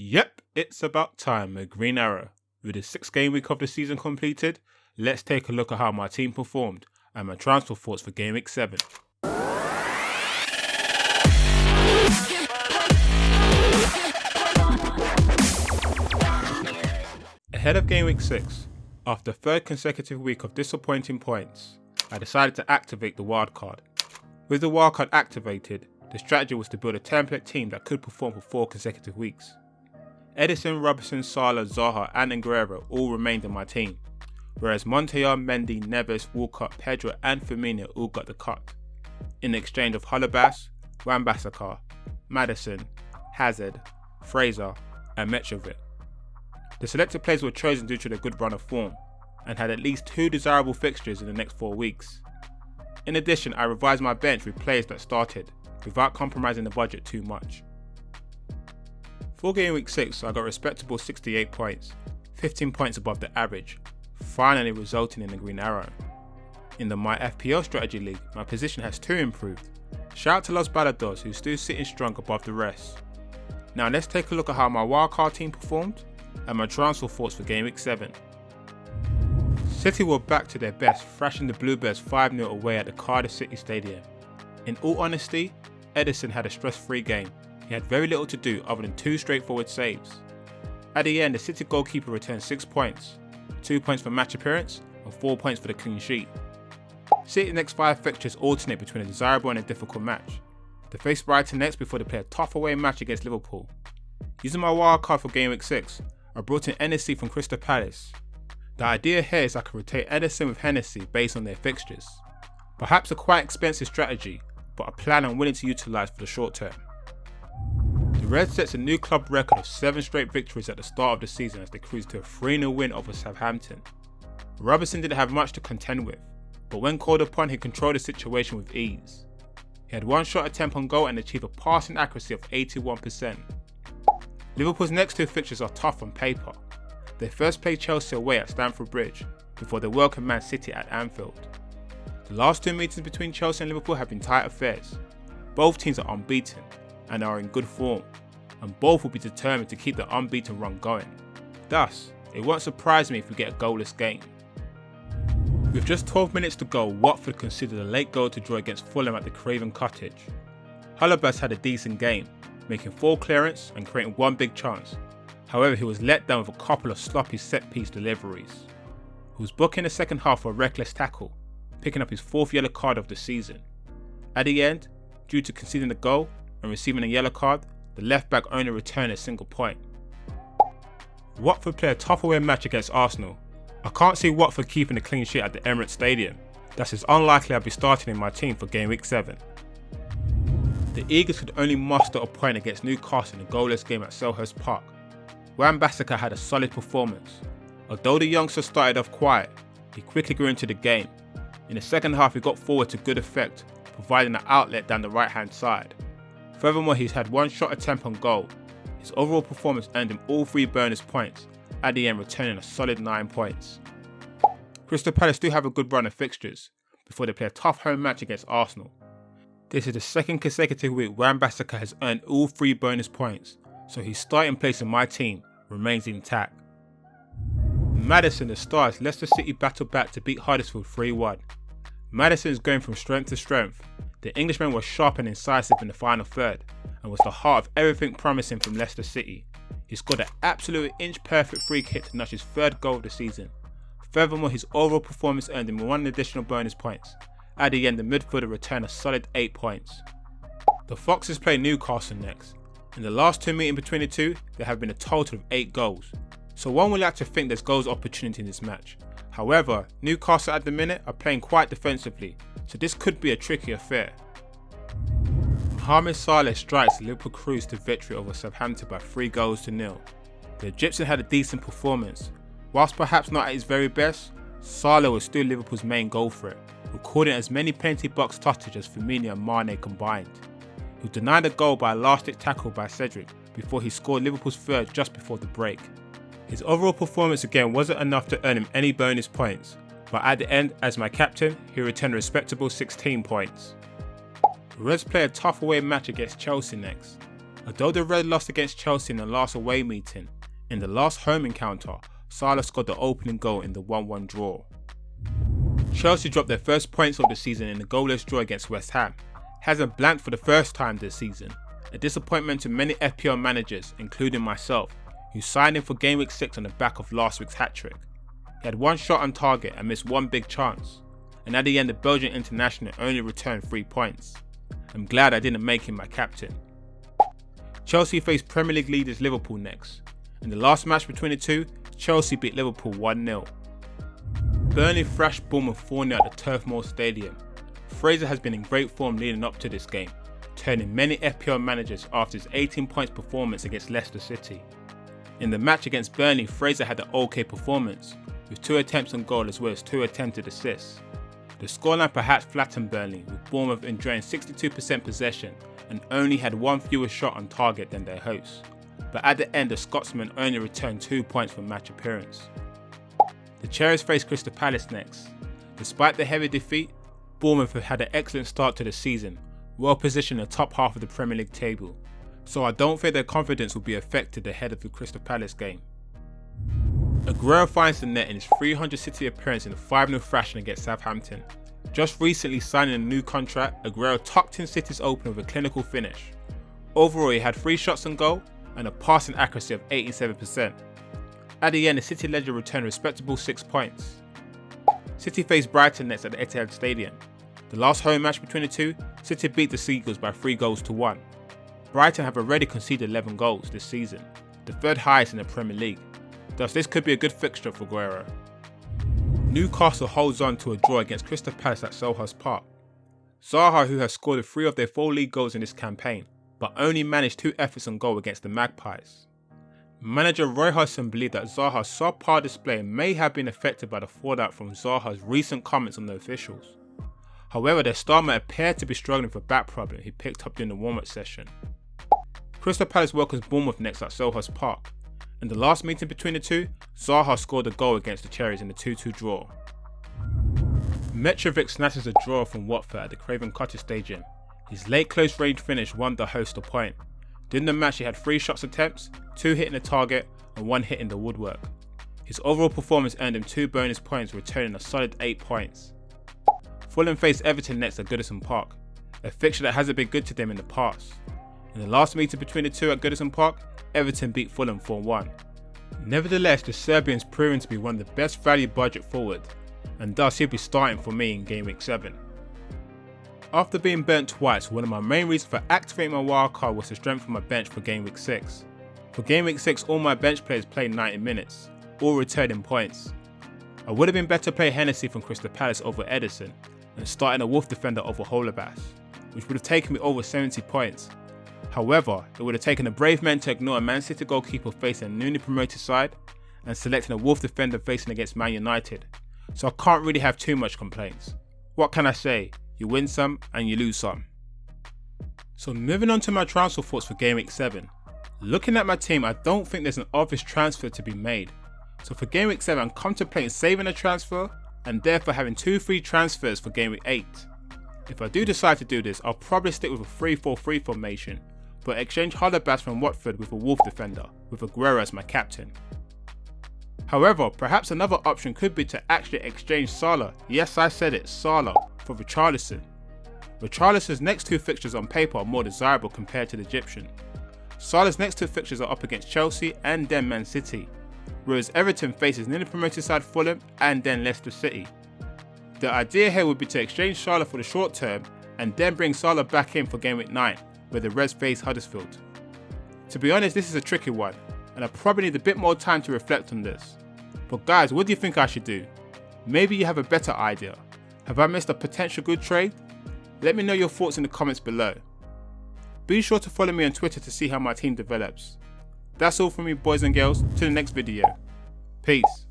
Yep, it's about time, a green arrow. With the 6th game week of the season completed, let's take a look at how my team performed and my transfer thoughts for Game Week 7. Ahead of Game Week 6, after the 3rd consecutive week of disappointing points, I decided to activate the Wildcard. With the Wildcard activated, the strategy was to build a template team that could perform for 4 consecutive weeks. EDERSON, ROBERTSON, SALAH, ZAHA and AGUERO all remained in my team, whereas MONTEYAR, Mendy, Neves, Walcott, Pedro and Firmino all got the cut, in exchange of Holebas, WAN-BISSAKA, MADDISON, Hazard, FRASER and MITROVIC. The selected players were chosen due to their good run of form, and had at least 2 desirable fixtures in the next 4 weeks. In addition, I revised my bench with players that started, without compromising the budget too much. For Game Week 6, I got a respectable 68 points, 15 points above the average, finally resulting in a green arrow. In the My FPL Strategy League, my position has 2 improved. Shout out to Los Balados, who's still sitting strong above the rest. Now let's take a look at how my wildcard team performed and my transfer thoughts for Game Week 7. City were back to their best, thrashing the Bluebirds 5-0 away at the Cardiff City Stadium. In all honesty, EDERSON had a stress-free game. He had very little to do other than 2 straightforward saves. At the end, the City goalkeeper returned 6 points, 2 points for match appearance and 4 points for the clean sheet. City's next 5 fixtures alternate between a desirable and a difficult match. They face Brighton next before they play a tough away match against Liverpool. Using my wildcard for Game Week 6, I brought in Hennessy from Crystal Palace. The idea here is I can rotate EDERSON with Hennessy based on their fixtures. Perhaps a quite expensive strategy, but a plan I'm willing to utilise for the short term. The Reds sets a new club record of 7 straight victories at the start of the season as they cruised to a 3-0 win over Southampton. Robertson didn't have much to contend with, but when called upon he controlled the situation with ease. He had 1 shot attempt on goal and achieved a passing accuracy of 81%. Liverpool's next 2 fixtures are tough on paper. They first play Chelsea away at Stamford Bridge, before they welcome Man City at Anfield. The last 2 meetings between Chelsea and Liverpool have been tight affairs. Both teams are unbeaten and are in good form, and both will be determined to keep the unbeaten run going. Thus, it won't surprise me if we get a goalless game. With just 12 minutes to go, Watford conceded a late goal to draw against Fulham at the Craven Cottage. Holebas had a decent game, making 4 clearances and creating 1 big chance. However, he was let down with a couple of sloppy set-piece deliveries. He was booked in the second half for a reckless tackle, picking up his 4th yellow card of the season. At the end, due to conceding the goal and receiving a yellow card, the left-back only returned a single point. Watford play a tough away match against Arsenal. I can't see Watford keeping a clean sheet at the Emirates Stadium. Thus it's unlikely I'll be starting in my team for Game Week 7. The Eagles could only muster a point against Newcastle in a goalless game at Selhurst Park. WAN-BISSAKA had a solid performance. Although the youngster started off quiet, he quickly grew into the game. In the second half he got forward to good effect, providing an outlet down the right hand side. Furthermore, he's had 1 shot attempt on goal. His overall performance earned him all 3 bonus points, at the end returning a solid 9 points. Crystal Palace do have a good run of fixtures, before they play a tough home match against Arsenal. This is the 2nd consecutive week WAN-BISSAKA has earned all 3 bonus points, so his starting place in my team remains intact. MADDISON, the Stars, Leicester City battled back to beat Huddersfield 3-1. MADDISON is going from strength to strength. The Englishman was sharp and incisive in the final third, and was the heart of everything promising from Leicester City. He scored an absolute inch-perfect free kick to notch his 3rd goal of the season. Furthermore, his overall performance earned him 1 additional bonus points. At the end, the midfielder returned a solid 8 points. The Foxes play Newcastle next. In the last 2 meetings between the two, there have been a total of 8 goals. So one would like to think there's goals opportunity in this match. However, Newcastle at the minute are playing quite defensively, so this could be a tricky affair. Mohamed Salah strikes Liverpool cruise to victory over Southampton by 3-0. The Egyptian had a decent performance. Whilst perhaps not at his very best, Salah was still Liverpool's main goal threat, recording as many penalty box touches as Firmino and Mane combined. He was denied a goal by a last-ditch tackle by Cedric before he scored Liverpool's 3rd just before the break. His overall performance again wasn't enough to earn him any bonus points, but at the end, as my captain, he returned a respectable 16 points. The Reds play a tough away match against Chelsea next. Although the Red lost against Chelsea in the last away meeting, in the last home encounter, Salah scored the opening goal in the 1-1 draw. Chelsea dropped their first points of the season in a goalless draw against West Ham. Hasn't blanked for the first time this season, a disappointment to many FPL managers, including myself, who signed him for Gameweek 6 on the back of last week's hat-trick. He had one shot on target and missed one big chance, and at the end the Belgian international only returned 3 points. I'm glad I didn't make him my captain. Chelsea faced Premier League leaders Liverpool next. In the last match between the two, Chelsea beat Liverpool 1-0. Burnley thrashed Bournemouth 4-0 at the Turf Moor Stadium. Fraser has been in great form leading up to this game, turning many FPL managers after his 18 points performance against Leicester City. In the match against Burnley, Fraser had an OK performance, with 2 attempts on goal as well as 2 attempted assists. The scoreline perhaps flattened Burnley, with Bournemouth enjoying 62% possession and only had 1 fewer shot on target than their hosts. But at the end, the Scotsman only returned 2 points for match appearance. The Cherries faced Crystal Palace next. Despite the heavy defeat, Bournemouth have had an excellent start to the season, well positioned in the top half of the Premier League table, so I don't think their confidence will be affected ahead of the Crystal Palace game. AGUERO finds the net in his 300 City appearance in a 5-0 thrashing against Southampton. Just recently signing a new contract, AGUERO tucked in City's opener with a clinical finish. Overall, he had 3 shots on goal and a passing accuracy of 87%. At the end, the City legend returned a respectable 6 points. City faced Brighton next at the Etihad Stadium. The last home match between the two, City beat the Seagulls by 3-1. Brighton have already conceded 11 goals this season, the 3rd highest in the Premier League. Thus this could be a good fixture for AGUERO. Newcastle holds on to a draw against Crystal Palace at Selhurst Park. ZAHA, who has scored 3 of their 4 league goals in this campaign, but only managed 2 efforts on goal against the Magpies. Manager Roy Hodgson believed that ZAHA's subpar display may have been affected by the fallout from ZAHA's recent comments on the officials. However, their star might appear to be struggling with a back problem he picked up during the warm-up session. Crystal Palace welcomes Bournemouth next at Selhurst Park. In the last meeting between the two, ZAHA scored a goal against the Cherries in the 2-2 draw. MITROVIC snatches a draw from Watford at the Craven Cottage Stadium. His late close range finish won the host a point. During the match he had 3 shots attempts, 2 hitting the target and 1 hitting the woodwork. His overall performance earned him 2 bonus points, returning a solid 8 points. Fulham faced Everton next at Goodison Park, a fixture that hasn't been good to them in the past. In the last meeting between the two at Goodison Park, Everton beat Fulham 4-1. Nevertheless, the Serbian's proven to be one of the best value budget forward, and thus he'll be starting for me in Game Week 7. After being burnt twice, one of my main reasons for activating my wildcard was to strengthen my bench for Game Week 6. For Game Week 6, all my bench players played 90 minutes, all returning points. I would have been better to play Hennessy from Crystal Palace over EDERSON, and starting a Wolf defender over Holebas, which would have taken me over 70 points. However, it would have taken a brave man to ignore a Man City goalkeeper facing a newly promoted side, and selecting a Wolf defender facing against Man United, so I can't really have too much complaints. What can I say? You win some and you lose some. So moving on to my transfer thoughts for Game Week 7. Looking at my team, I don't think there's an obvious transfer to be made. So for Game Week 7, I'm contemplating saving a transfer and therefore having 2 free transfers for Game Week 8. If I do decide to do this, I'll probably stick with a 3-4-3 formation, but exchange Holebas from Watford with a Wolf defender, with AGUERO as my captain. However, perhaps another option could be to actually exchange Salah, yes I said it, Salah, for Richarlison. Richarlison's next 2 fixtures on paper are more desirable compared to the Egyptian. Salah's next 2 fixtures are up against Chelsea and then Man City, whereas Everton faces newly promoted side Fulham and then Leicester City. The idea here would be to exchange Salah for the short term and then bring Salah back in for Game Week 9, where the Reds face Huddersfield. To be honest, this is a tricky one, and I probably need a bit more time to reflect on this. But guys, what do you think I should do? Maybe you have a better idea. Have I missed a potential good trade? Let me know your thoughts in the comments below. Be sure to follow me on Twitter to see how my team develops. That's all from me, boys and girls. To the next video. Peace.